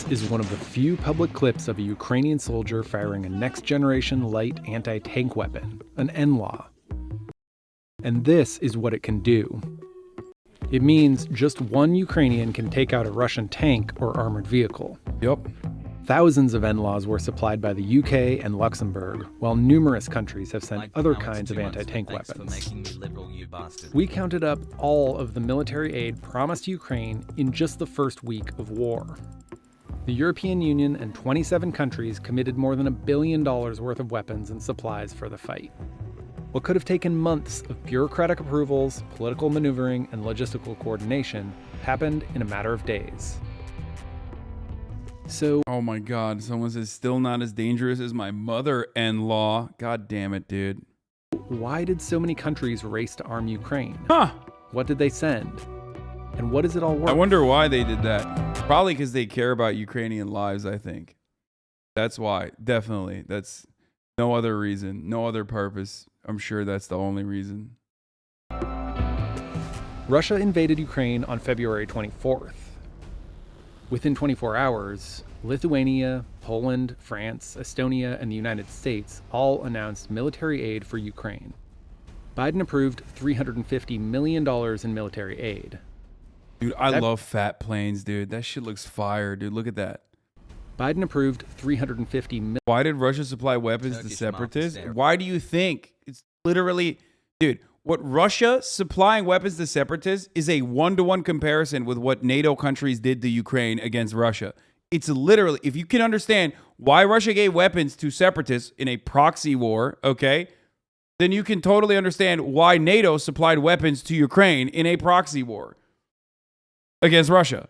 This is one of the few public clips of a Ukrainian soldier firing a next-generation light anti-tank weapon, an NLAW. And this is what it can do. It means just one Ukrainian can take out a Russian tank or armored vehicle. Yup. Thousands of NLAWs were supplied by the UK and Luxembourg, while numerous countries have sent other kinds of anti-tank weapons. We counted up all of the military aid promised Ukraine in just the first week of war. The European Union and 27 countries committed more than $1 billion worth of weapons and supplies for the fight. What could have taken months of bureaucratic approvals, political maneuvering, and logistical coordination happened in a matter of days. So, oh my God, someone says still not as dangerous as my mother-in-law. God damn it, dude. Why did so many countries race to arm Ukraine? Huh. What did they send? And what is it all worth? I wonder why they did that. Probably because they care about Ukrainian lives, I think. That's why. Definitely. That's no other reason. No other purpose. I'm sure that's the only reason. Russia invaded Ukraine on February 24th. Within 24 hours, Lithuania, Poland, France, Estonia, and the United States all announced military aid for Ukraine. Biden approved $350 million in military aid. Dude, I love fat planes, dude. That shit looks fire, dude. Look at that. Biden approved $350 million. Why did Russia supply weapons to separatists? Why do you think? It's literally, dude, what Russia supplying weapons to separatists is a one-to-one comparison with what NATO countries did to Ukraine against Russia. It's literally, if you can understand why Russia gave weapons to separatists in a proxy war, okay, then you can totally understand why NATO supplied weapons to Ukraine in a proxy war against Russia.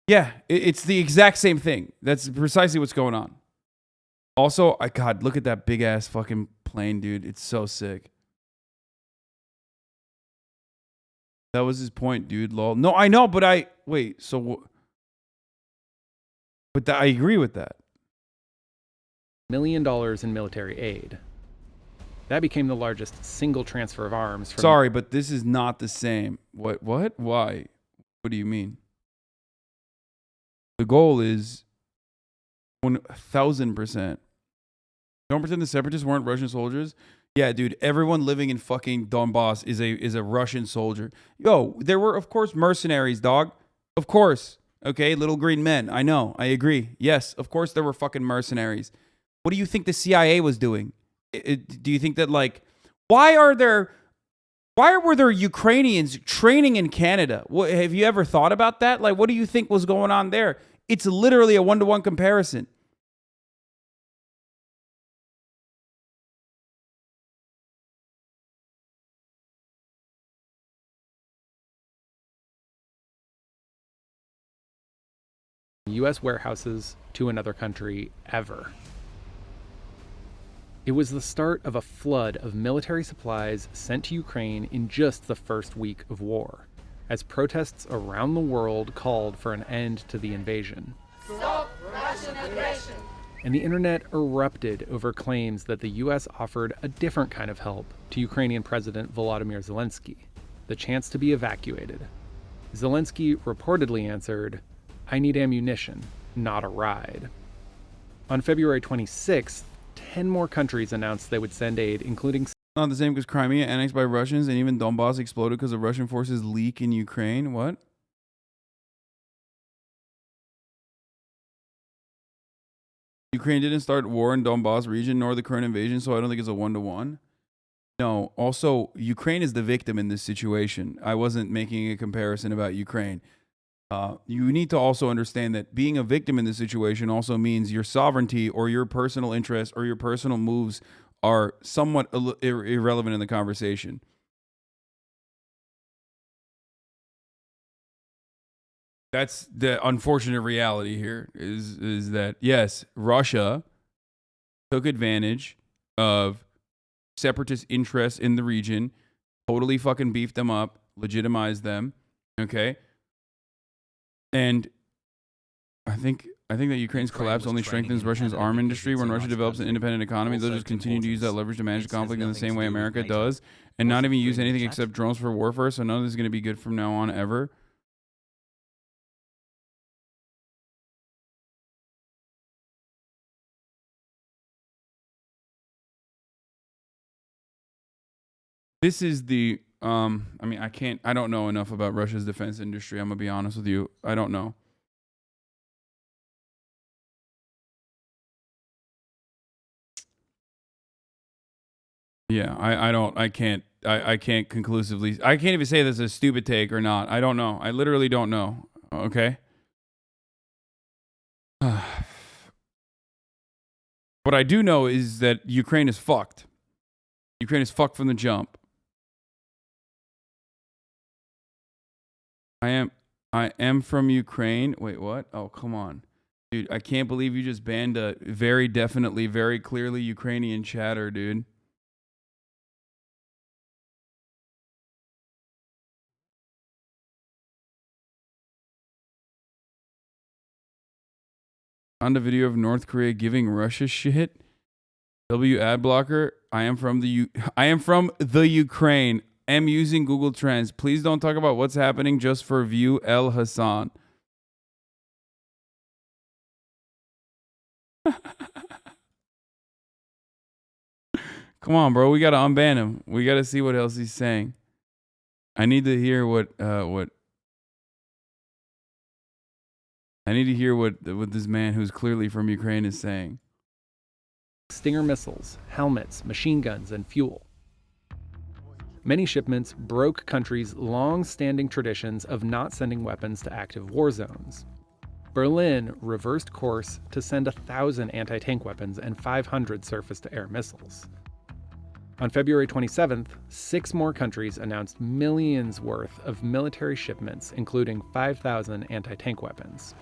Yeah, it's the exact same thing. That's precisely what's going on. Also, God, look at that big ass fucking plane, dude. It's so sick. That was his point, dude. Lol. No, I know, but I agree with that. $1 million in military aid. That became the largest single transfer of arms. Sorry, but this is not the same. What? Why? What do you mean? The goal is 1,000%. Don't pretend the separatists weren't Russian soldiers. Yeah, dude, everyone living in fucking Donbass is a Russian soldier. Yo, there were, of course, mercenaries, dog. Of course. Okay, little green men. I know. I agree. Yes, of course there were fucking mercenaries. What do you think the CIA was doing? Do you think that, like, why were there Ukrainians training in Canada? Have you ever thought about that? Like, what do you think was going on there? It's literally a one-to-one comparison. U.S. warehouses to another country ever. It was the start of a flood of military supplies sent to Ukraine in just the first week of war, as protests around the world called for an end to the invasion. Stop Russian aggression! And the internet erupted over claims that the U.S. offered a different kind of help to Ukrainian President Volodymyr Zelensky, the chance to be evacuated. Zelensky reportedly answered, "I need ammunition, not a ride." On February 26th, 10 more countries announced they would send aid, including... Not the same because Crimea annexed by Russians and even Donbass exploded because of Russian forces leak in Ukraine. What? Ukraine didn't start war in Donbass region nor the current invasion, so I don't think it's a one-to-one. No, also, Ukraine is the victim in this situation. I wasn't making a comparison about Ukraine. You need to also understand that being a victim in this situation also means your sovereignty or your personal interests or your personal moves are somewhat irrelevant in the conversation. That's the unfortunate reality here is that, yes, Russia took advantage of separatist interests in the region, totally fucking beefed them up, legitimized them, okay? And I think that Ukraine's collapse only strengthens Russia's arm industry. When Russia develops an independent economy, they'll just continue to use that leverage to manage the conflict in the same way America does and not even use anything except drones for warfare. So none of this is going to be good from now on ever. This is the I mean, I don't know enough about Russia's defense industry. I'm gonna be honest with you. I don't know. Yeah, I can't conclusively, I can't even say this is a stupid take or not. I don't know. I literally don't know. Okay. What I do know is that Ukraine is fucked. Ukraine is fucked from the jump. I am from Ukraine. Wait, what? Oh, come on. Dude, I can't believe you just banned a very definitely, very clearly Ukrainian chatter, dude. On the video of North Korea giving Russia shit. W ad blocker. I am from the Ukraine. Am using Google Trends. Please don't talk about what's happening just for view El Hasan. Come on, bro. We gotta unban him. We gotta see what else he's saying. I need to hear what this man who's clearly from Ukraine is saying. Stinger missiles, helmets, machine guns, and fuel. Many shipments broke countries' long-standing traditions of not sending weapons to active war zones. Berlin reversed course to send 1,000 anti-tank weapons and 500 surface-to-air missiles. On February 27th, 6 more countries announced millions worth of military shipments, including 5,000 anti-tank weapons.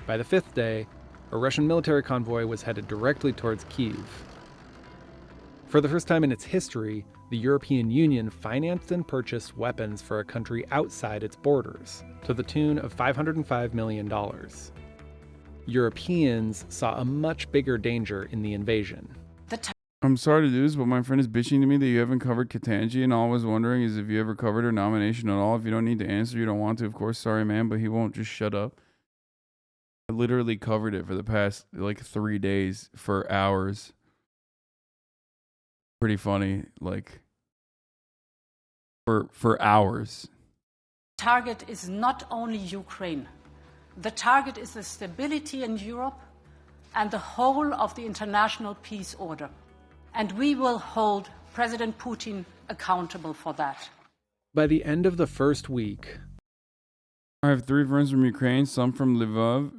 By the 5th day, a Russian military convoy was headed directly towards Kyiv. For the first time in its history, the European Union financed and purchased weapons for a country outside its borders, to the tune of $505 million. Europeans saw a much bigger danger in the invasion. I'm sorry to do this, but my friend is bitching to me that you haven't covered Katanji, and all I was wondering is if you ever covered her nomination at all. If you don't need to answer, you don't want to, of course, sorry, man, but he won't just shut up. I literally covered it for the past, 3 days for hours. Pretty funny, for hours. Target is not only Ukraine. The target is the stability in Europe and the whole of the international peace order. And we will hold President Putin accountable for that. By the end of the first week, I have 3 friends from Ukraine, some from Lviv,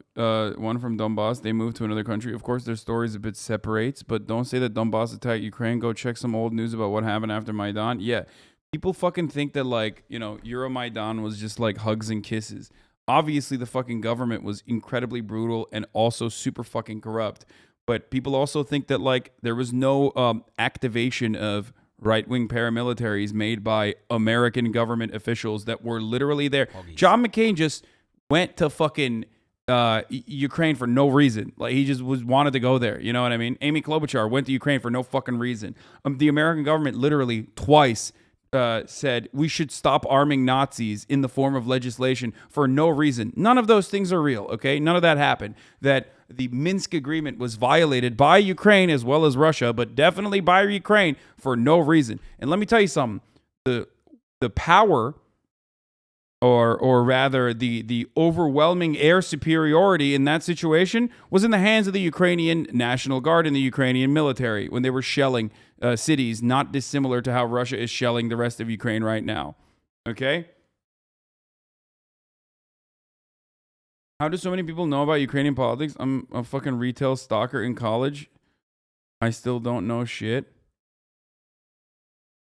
one from Donbass. They moved to another country. Of course, their stories a bit separates, but don't say that Donbass attacked Ukraine. Go check some old news about what happened after Maidan. Yeah, people fucking think that, Euromaidan was just, hugs and kisses. Obviously, the fucking government was incredibly brutal and also super fucking corrupt. But people also think that, there was no activation of right-wing paramilitaries made by American government officials that were literally there. John McCain just went to fucking Ukraine for no reason. He just wanted to go there. You know what I mean? Amy Klobuchar went to Ukraine for no fucking reason. The American government literally twice said we should stop arming Nazis in the form of legislation for no reason. None of those things are real, okay? None of that happened. That the Minsk agreement was violated by Ukraine as well as Russia, but definitely by Ukraine for no reason. And let me tell you something. The power, or rather the overwhelming air superiority in that situation was in the hands of the Ukrainian National Guard and the Ukrainian military when they were shelling cities, not dissimilar to how Russia is shelling the rest of Ukraine right now. Okay? How do so many people know about Ukrainian politics? I'm a fucking retail stalker in college. I still don't know shit.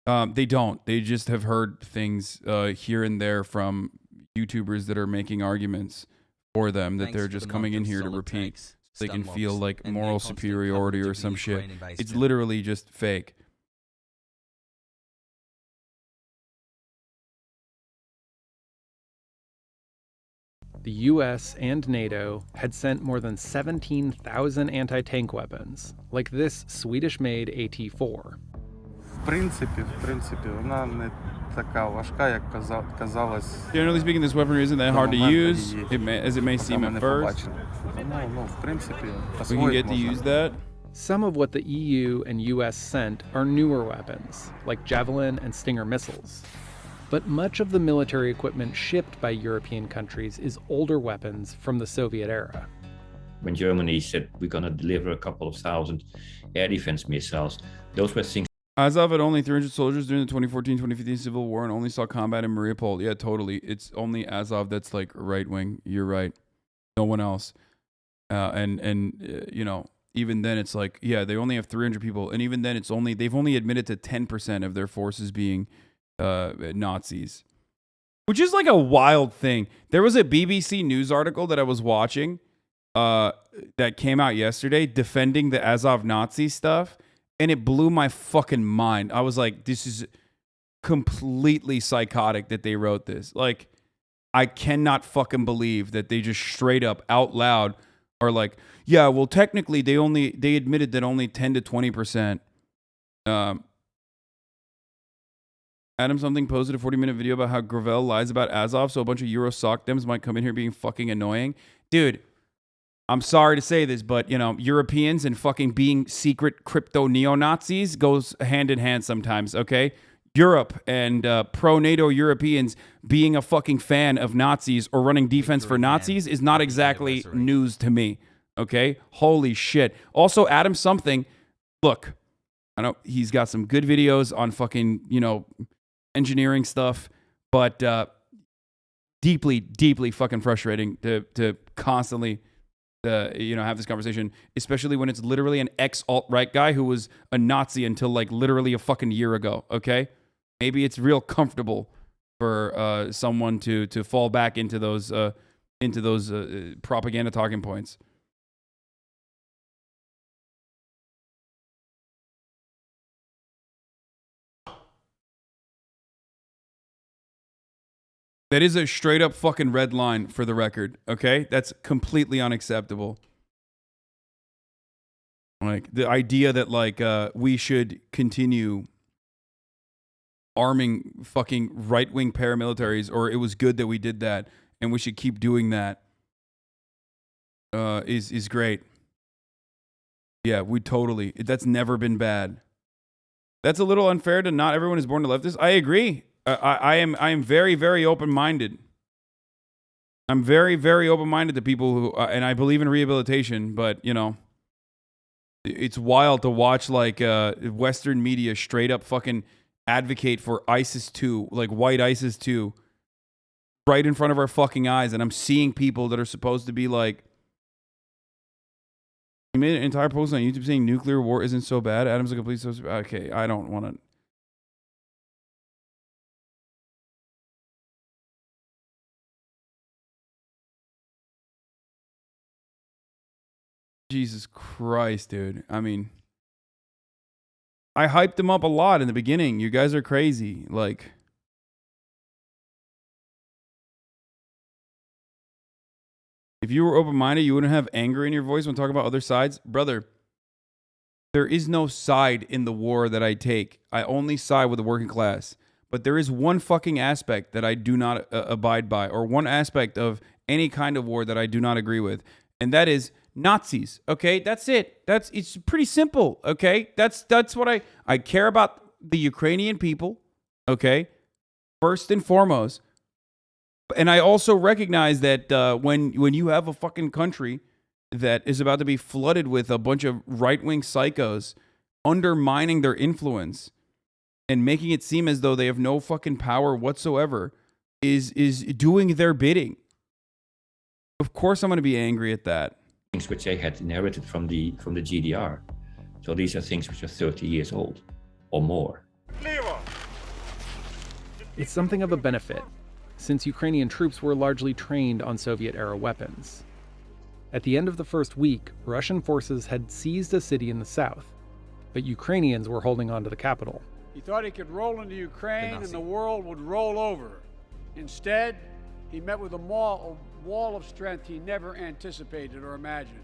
They don't. They just have heard things here and there from YouTubers that are making arguments for them that they're just coming in here to repeat. So they can feel like moral superiority or some shit. It's literally just fake. the US and NATO had sent more than 17,000 anti-tank weapons, like this Swedish-made AT-4. В принципі, вона не така важка, як казалось. Generally speaking, this weaponry isn't that hard to use, as it may seem at first. В принципі, We can get to use that. Some of what the EU and US sent are newer weapons, like Javelin and Stinger missiles. But much of the military equipment shipped by European countries is older weapons from the Soviet era. When Germany said we're going to deliver a couple of thousand air defense missiles, those were things. Azov had only 300 soldiers during the 2014-2015 Civil War and only saw combat in Mariupol. Yeah, totally. It's only Azov that's like right wing. You're right. No one else. You know, even then it's like, yeah, they only have 300 people, and even then they've only admitted to 10% of their forces being Nazis, which is like a wild thing. There was a BBC News article that I was watching that came out yesterday defending the Azov Nazi stuff, and it blew my fucking mind. I was like, this is completely psychotic that they wrote this. Like, I cannot fucking believe that they just straight up out loud are like, yeah, well, technically they admitted that only 10 to 20%. Adam something posted a 40-minute video about how Gravel lies about Azov, so a bunch of Euro sock dems might come in here being fucking annoying. Dude, I'm sorry to say this, but, you know, Europeans and fucking being secret crypto neo-Nazis goes hand in hand sometimes, okay? Europe and pro-NATO Europeans being a fucking fan of Nazis or running defense for Nazis is not exactly news to me, okay? Holy shit. Also, Adam something, look, I know he's got some good videos on fucking, you know, engineering stuff, but deeply, deeply fucking frustrating to constantly, you know, have this conversation, especially when it's literally an ex-alt-right guy who was a Nazi until like literally a fucking year ago, okay? Maybe it's real comfortable for someone to fall back into those propaganda talking points. That is a straight up fucking red line for the record, okay? That's completely unacceptable. Like, the idea that, like, we should continue arming fucking right-wing paramilitaries, or it was good that we did that, and we should keep doing that, is great. Yeah, we totally. That's never been bad. That's a little unfair to not everyone is born to leftist. I agree. I am very, very open-minded. I'm very, very open-minded to people who, and I believe in rehabilitation, but, you know, it's wild to watch, like, Western media straight up fucking advocate for ISIS 2, like white ISIS 2, right in front of our fucking eyes, and I'm seeing people that are supposed to be like, he made an entire post on YouTube saying nuclear war isn't so bad. Adam's a complete okay, I don't want to. Jesus Christ, dude. I mean, I hyped him up a lot in the beginning. You guys are crazy. Like, if you were open-minded, you wouldn't have anger in your voice when talking about other sides. Brother, there is no side in the war that I take. I only side with the working class. But there is one fucking aspect that I do not abide by, or one aspect of any kind of war that I do not agree with, and that is Nazis. Okay, that's it. It's pretty simple. Okay, that's what I care about, the Ukrainian people. Okay, first and foremost. And I also recognize that when you have a fucking country that is about to be flooded with a bunch of right-wing psychos undermining their influence and making it seem as though they have no fucking power whatsoever, is doing their bidding. Of course I'm going to be angry at that. Things which they had inherited from the GDR. So these are things which are 30 years old or more. It's something of a benefit, since Ukrainian troops were largely trained on Soviet-era weapons. At the end of the first week, Russian forces had seized a city in the south, but Ukrainians were holding on to the capital. He thought he could roll into Ukraine and the world would roll over. Instead, he met with a wall of strength he never anticipated or imagined.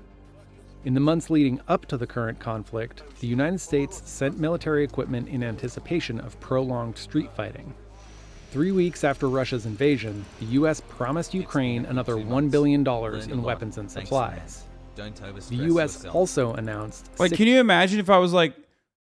In the months leading up to the current conflict, the United States sent military equipment in anticipation of prolonged street fighting. 3 weeks after Russia's invasion, the U.S. promised Ukraine another $1 billion in weapons and supplies. The U.S. also announced... Like, can you imagine if I was like,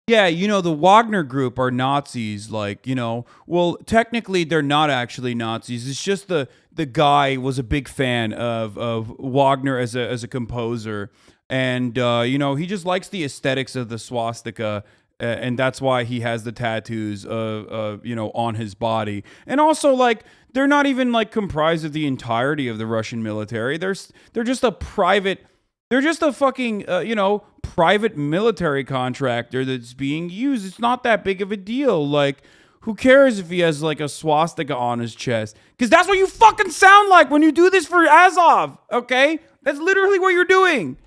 yeah, you know, the Wagner group are Nazis, like, you know, well, technically they're not actually Nazis. It's just the guy was a big fan of Wagner as a composer. And, you know, he just likes the aesthetics of the swastika. And that's why he has the tattoos, you know, on his body. And also, like, they're not even, like, comprised of the entirety of the Russian military. They're just a private... They're just a fucking, you know, private military contractor that's being used. It's not that big of a deal. Like, who cares if he has, like, a swastika on his chest? Because that's what you fucking sound like when you do this for Azov, okay? That's literally what you're doing.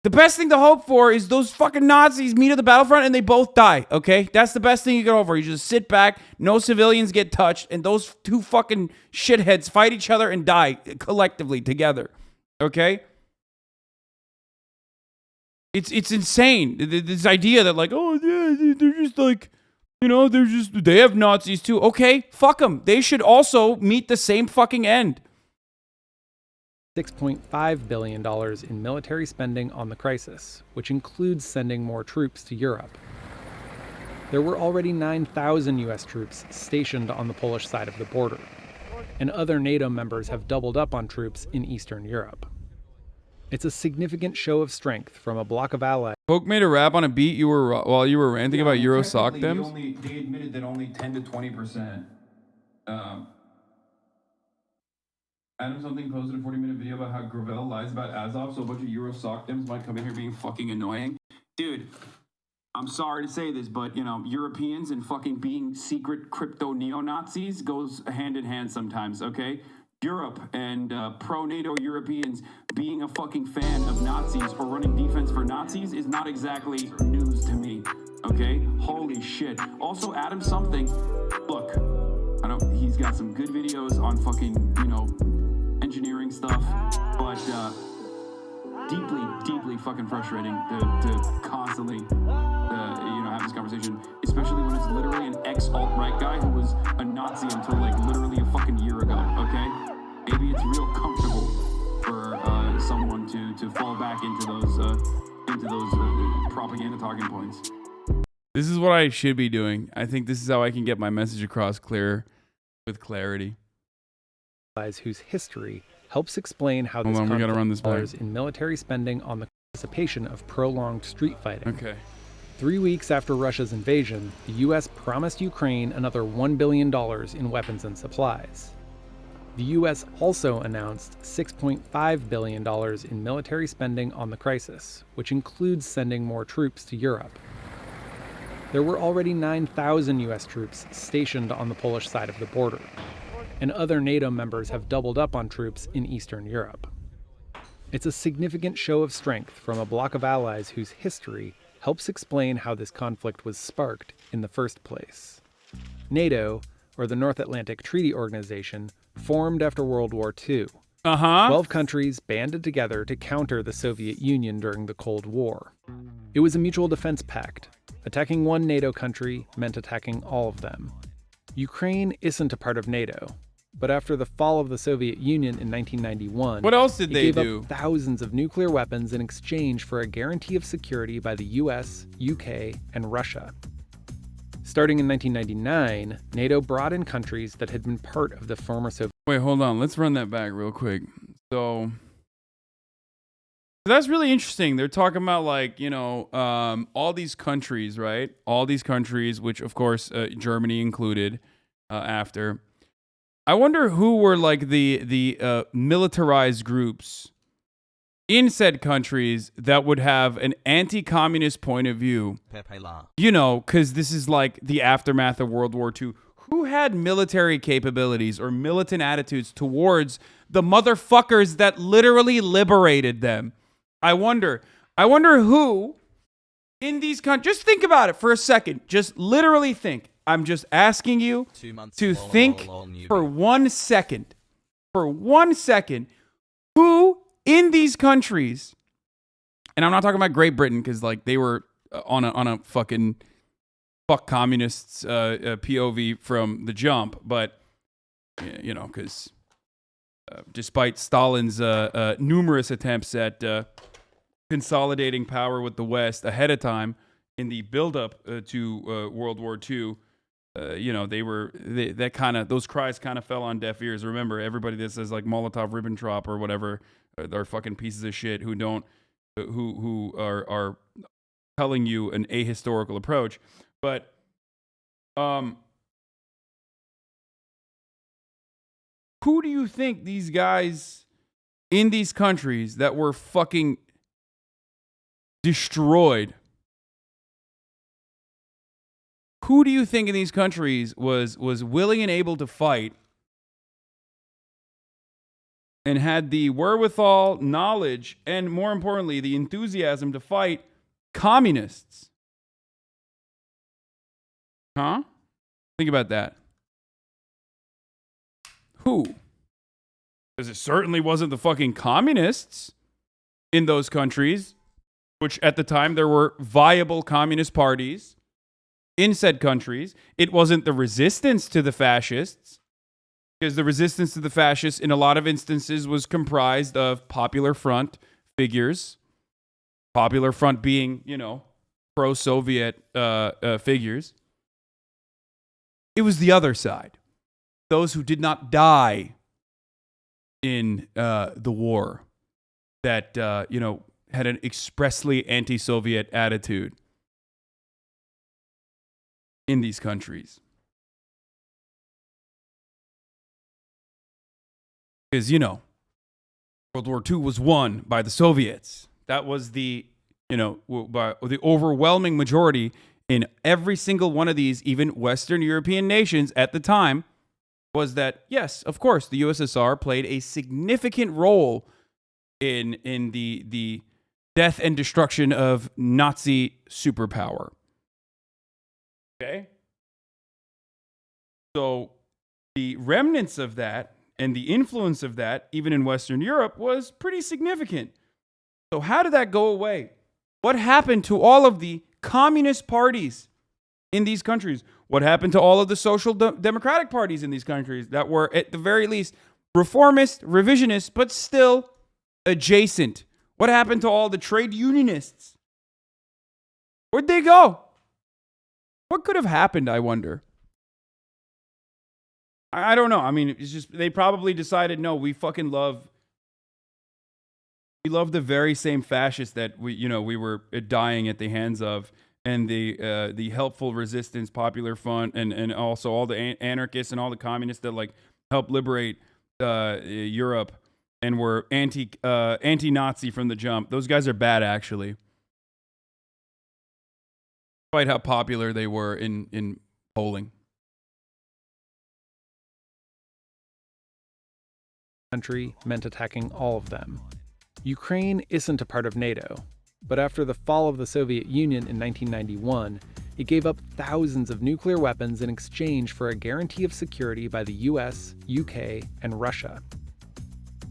The best thing to hope for is those fucking Nazis meet at the battlefront and they both die, okay? That's the best thing you can hope for. You just sit back, no civilians get touched, and those two fucking shitheads fight each other and die collectively together, okay? It's insane. This idea that, like, oh, yeah, they're just like, you know, they have Nazis too. Okay, fuck them. They should also meet the same fucking end. $6.5 billion in military spending on the crisis, which includes sending more troops to Europe. There were already 9,000 U.S. troops stationed on the Polish side of the border, and other NATO members have doubled up on troops in Eastern Europe. It's a significant show of strength from a bloc of allies. Poke made a rap on a beat while you were ranting about Euro sock dems. They admitted that only 10 to 20%. Adam something posted a 40-minute video about how Gravel lies about Azov, so a bunch of Euro sock dems might come in here being fucking annoying. Dude, I'm sorry to say this, but, you know, Europeans and fucking being secret crypto neo-Nazis goes hand in hand sometimes, okay? Europe and pro-NATO Europeans being a fucking fan of Nazis or running defense for Nazis is not exactly news to me, okay? Holy shit. Also, Adam something, look, he's got some good videos on fucking, you know, engineering stuff, but deeply fucking frustrating to constantly, you know, have this conversation, especially when it's literally an ex-alt-right guy who was a Nazi until, like, literally a fucking year ago, okay? Maybe it's real comfortable for someone to fall back into those propaganda talking points. This is what I should be doing. I think this is how I can get my message across with clarity. Whose history helps explain how this we gotta run this back. conflict in military spending on the anticipation of prolonged street fighting. Okay. 3 weeks after Russia's invasion, the U.S. promised Ukraine another $1 billion in weapons and supplies. The U.S. also announced $6.5 billion in military spending on the crisis, which includes sending more troops to Europe. There were already 9,000 U.S. troops stationed on the Polish side of the border, and other NATO members have doubled up on troops in Eastern Europe. It's a significant show of strength from a bloc of allies whose history helps explain how this conflict was sparked in the first place. NATO, or the North Atlantic Treaty Organization, formed after World War II. 12 countries banded together to counter the Soviet Union during the Cold War. It was a mutual defense pact. Attacking one NATO country meant attacking all of them. Ukraine isn't a part of NATO, but after the fall of the Soviet Union in 1991, what else did they gave do? Up thousands of nuclear weapons in exchange for a guarantee of security by the US, UK, and Russia. Starting in 1999, NATO brought in countries that had been part of the former Soviet... Wait, hold on. Let's run that back real quick. So that's really interesting. They're talking about, like, you know, all these countries, right? All these countries, which, of course, Germany included after. I wonder who were, like, the militarized groups in said countries that would have an anti-communist point of view. You know, because this is like the aftermath of World War II. Who had military capabilities or militant attitudes towards the motherfuckers that literally liberated them? I wonder who in these countries. Just think about it for a second. Just literally think. I'm just asking you to think for 1 second. For 1 second, who in these countries, and I'm not talking about Great Britain because, like, they were on a fucking fuck communists POV from the jump, but you know, because despite Stalin's numerous attempts at consolidating power with the West ahead of time in the buildup to World War II, those cries kind of fell on deaf ears. Remember, everybody that says like Molotov-Ribbentrop or whatever are fucking pieces of shit who are telling you an ahistorical approach. But who do you think these guys in these countries that were fucking destroyed, who do you think in these countries was willing and able to fight and had the wherewithal, knowledge, and more importantly, the enthusiasm to fight communists? Huh? Think about that. Who? Because it certainly wasn't the fucking communists in those countries, which at the time there were viable communist parties in said countries. It wasn't the resistance to the fascists, because the resistance to the fascists in a lot of instances was comprised of Popular Front figures. Popular Front being, pro-Soviet figures. It was the other side. Those who did not die in the war that, had an expressly anti-Soviet attitude in these countries. Because, World War II was won by the Soviets. That was the, by the overwhelming majority in every single one of these, even Western European nations at the time, was that, yes, of course, the USSR played a significant role in the death and destruction of Nazi superpower. Okay? So the remnants of that and the influence of that, even in Western Europe, was pretty significant. So how did that go away? What happened to all of the communist parties in these countries? What happened to all of the social democratic parties in these countries that were, at the very least, reformist, revisionist, but still adjacent? What happened to all the trade unionists? Where'd they go? What could have happened, I wonder? I don't know. I mean, it's just, they probably decided, no, we love the very same fascists that we were dying at the hands of, and the helpful resistance, Popular Front, and also all the anarchists and all the communists that helped liberate Europe and were anti-Nazi from the jump. Those guys are bad, actually. Despite how popular they were in polling. Country meant attacking all of them. Ukraine isn't a part of NATO, but after the fall of the Soviet Union in 1991, it gave up thousands of nuclear weapons in exchange for a guarantee of security by the US, UK, and Russia.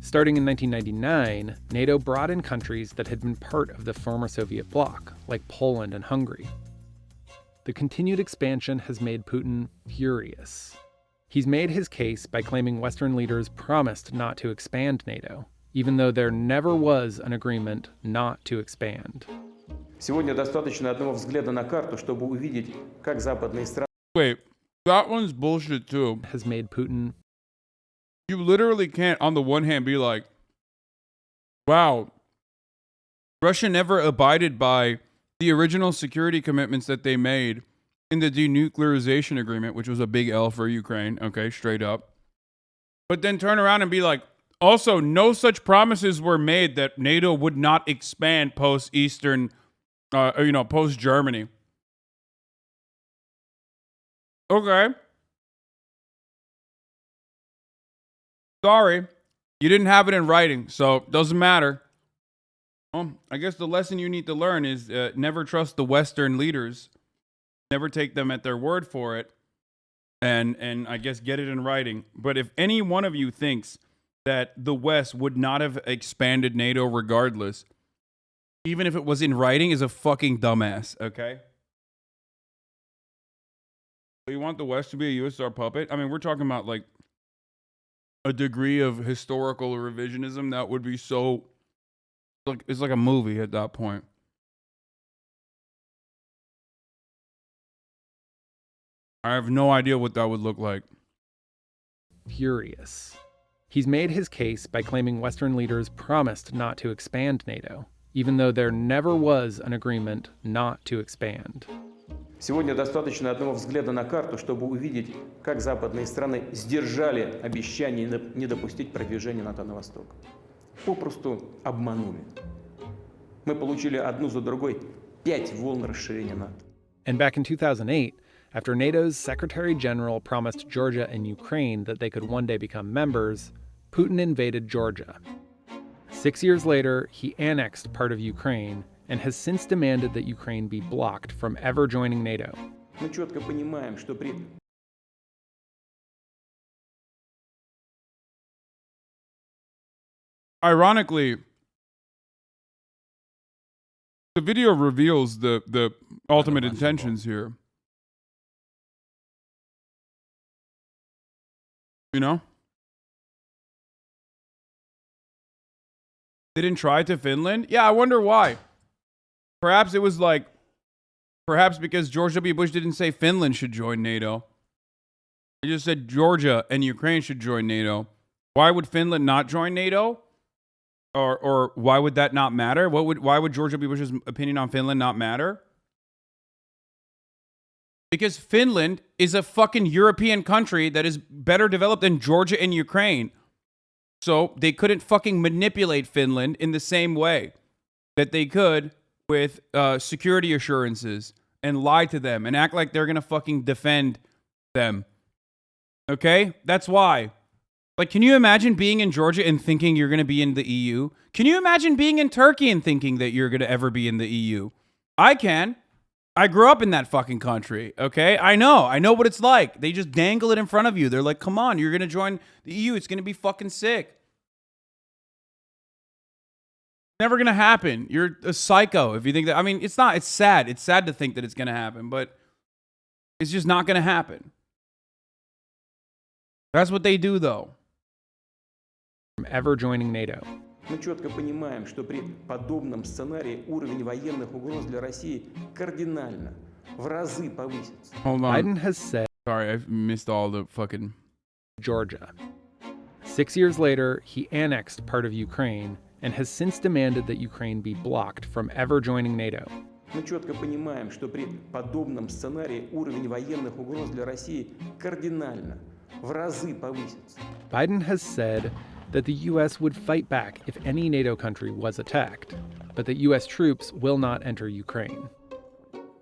Starting in 1999, NATO brought in countries that had been part of the former Soviet bloc, like Poland and Hungary. The continued expansion has made Putin furious. He's made his case by claiming Western leaders promised not to expand NATO, even though there never was an agreement not to expand. Сегодня достаточно одного взгляда на карту, чтобы увидеть, как западные страны. Wait, that one's bullshit too. Has made Putin. You literally can't, on the one hand, be like, wow, Russia never abided by the original security commitments that they made in the denuclearization agreement, which was a big L for Ukraine, okay, straight up. But then turn around and be like, also, no such promises were made that NATO would not expand post-Eastern, post-Germany. Okay. Sorry. You didn't have it in writing, so it doesn't matter. Well, I guess the lesson you need to learn is never trust the Western leaders. Never take them at their word for it. And I guess get it in writing. But if any one of you thinks that the West would not have expanded NATO regardless, even if it was in writing, is a fucking dumbass, okay? So you want the West to be a USSR puppet? I mean, we're talking about a degree of historical revisionism that would be so, like, it's like a movie at that point. I have no idea what that would look like. Furious. He's made his case by claiming Western leaders promised not to expand NATO, even though there never was an agreement not to expand. Сегодня достаточно одного взгляда на карту, чтобы увидеть, как западные страны сдержали обещание не допустить продвижения НАТО на восток. Попросту обманули. Мы получили одну за другой 5 волн расширения НАТО. And back in 2008, after NATO's Secretary General promised Georgia and Ukraine that they could one day become members, Putin invaded Georgia. 6 years later, he annexed part of Ukraine and has since demanded that Ukraine be blocked from ever joining NATO. Мы четко понимаем, что при Ironically, the video reveals the ultimate intentions here. You know? They didn't try to Finland? Yeah, I wonder why. Perhaps it was like, perhaps because George W. Bush didn't say Finland should join NATO. He just said Georgia and Ukraine should join NATO. Why would Finland not join NATO? Or why would that not matter? Why would George W. Bush's opinion on Finland not matter? Because Finland is a fucking European country that is better developed than Georgia and Ukraine. So they couldn't fucking manipulate Finland in the same way that they could with security assurances and lie to them and act like they're going to fucking defend them. Okay? That's why. Like, can you imagine being in Georgia and thinking you're going to be in the EU? Can you imagine being in Turkey and thinking that you're going to ever be in the EU? I can. I grew up in that fucking country, okay? I know what it's like. They just dangle it in front of you. They're like, come on, you're going to join the EU. It's going to be fucking sick. Never going to happen. You're a psycho if you think that. I mean, it's not. It's sad. It's sad to think that it's going to happen, but it's just not going to happen. That's what they do, though. From ever joining NATO. Мы четко понимаем, что при подобном сценарии уровень военных угроз для России кардинально, в разы повысится. Hold on. Biden has said, sorry, I missed all the fucking Georgia. 6 years later, he annexed part of Ukraine and has since demanded that Ukraine be blocked from ever joining NATO. Мы четко понимаем, что при подобном сценарии уровень военных угроз для России кардинально, в разы повысится. Biden has said that the U.S. would fight back if any NATO country was attacked, but that U.S. troops will not enter Ukraine.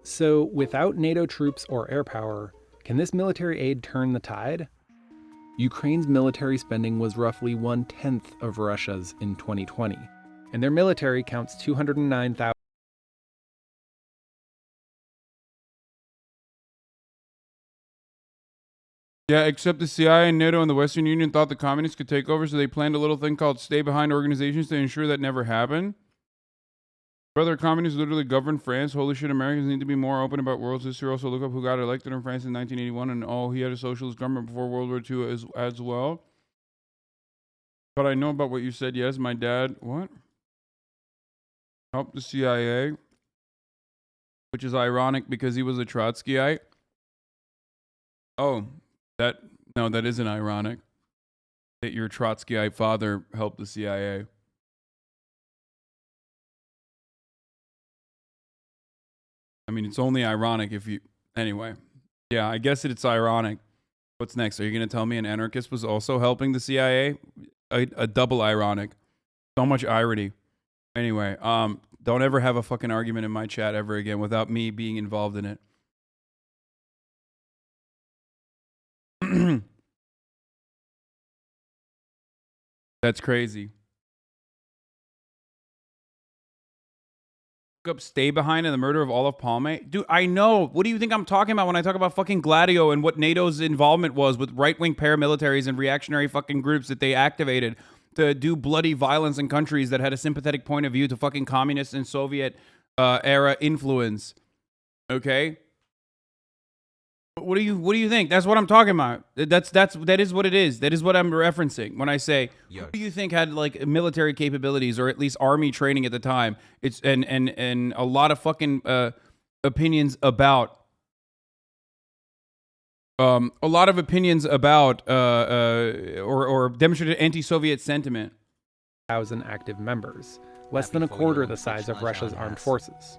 So, without NATO troops or air power, can this military aid turn the tide? Ukraine's military spending was roughly 1/10 of Russia's in 2020, and their military counts 209,000. Yeah, except the CIA and NATO and the Western Union thought the communists could take over, so they planned a little thing called stay behind organizations to ensure that never happened. Brother, communists literally governed France. Holy shit, Americans need to be more open about world history. Also, look up who got elected in France in 1981, and he had a socialist government before World War II as well. But I know about what you said. Yes, my dad, what? Helped the CIA, which is ironic because he was a Trotskyite. Oh. That isn't ironic that your Trotskyite father helped the CIA. I mean, it's only ironic if you... Anyway. Yeah, I guess it's ironic. What's next? Are you going to tell me an anarchist was also helping the CIA? A double ironic. So much irony. Anyway, don't ever have a fucking argument in my chat ever again without me being involved in it. That's crazy. Look up Stay Behind and the murder of Olof Palme. Dude, I know. What do you think I'm talking about when I talk about fucking Gladio and what NATO's involvement was with right-wing paramilitaries and reactionary fucking groups that they activated to do bloody violence in countries that had a sympathetic point of view to fucking communist and Soviet era influence. Okay? What do you think? That's what I'm talking about. That is what it is. That is what I'm referencing when I say who do you think had like military capabilities or at least army training at the time? It's and a lot of fucking opinions about or demonstrated anti-Soviet sentiment. 1,000 active members, less than a quarter the size of Russia's armed forces.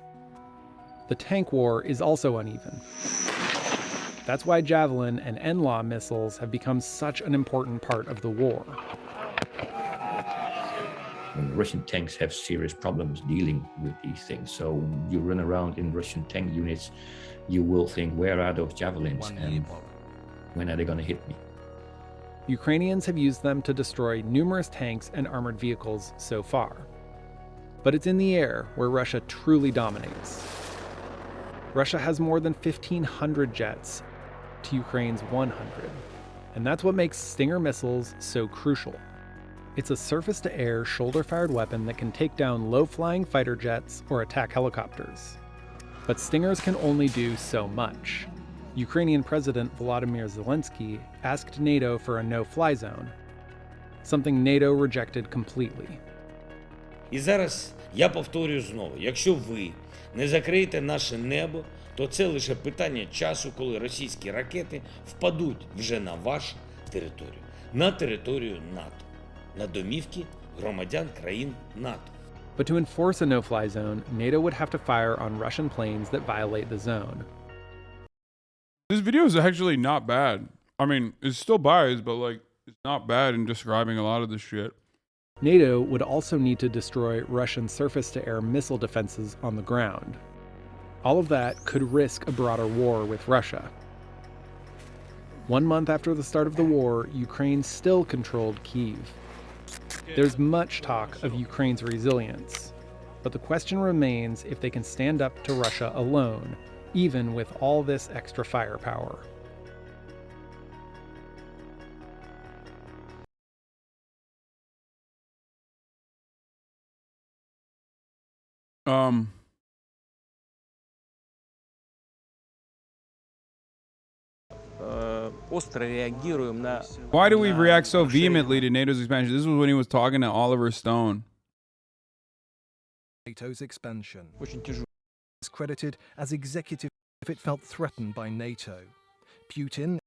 The tank war is also uneven. That's why Javelin and NLAW missiles have become such an important part of the war. And Russian tanks have serious problems dealing with these things. So you run around in Russian tank units, you will think, where are those javelins and when are they going to hit me? Ukrainians have used them to destroy numerous tanks and armored vehicles so far. But it's in the air where Russia truly dominates. Russia has more than 1,500 jets to Ukraine's 100, and that's what makes Stinger missiles so crucial. It's a surface-to-air, shoulder-fired weapon that can take down low-flying fighter jets or attack helicopters. But Stingers can only do so much. Ukrainian President Volodymyr Zelensky asked NATO for a no-fly zone, something NATO rejected completely. І зараз я повторюю знову, якщо ви не закриєте наше небо, то це лише питання часу, коли російські ракети впадуть вже на вашу територію, на територію НАТО, на домівки громадян країн НАТО. But to enforce a no-fly zone, NATO would have to fire on Russian planes that violate the zone. This video is actually not bad. I mean, it's still biased, but like, it's not bad in describing a lot of this shit. NATO would also need to destroy Russian surface-to-air missile defenses on the ground. All of that could risk a broader war with Russia. 1 month after the start of the war, Ukraine still controlled Kyiv. There's much talk of Ukraine's resilience, but the question remains if they can stand up to Russia alone, even with all this extra firepower. Why do we react so vehemently to NATO's expansion? This was when he was talking to Oliver Stone. NATO's expansion is credited as executive if it felt threatened by NATO. Putin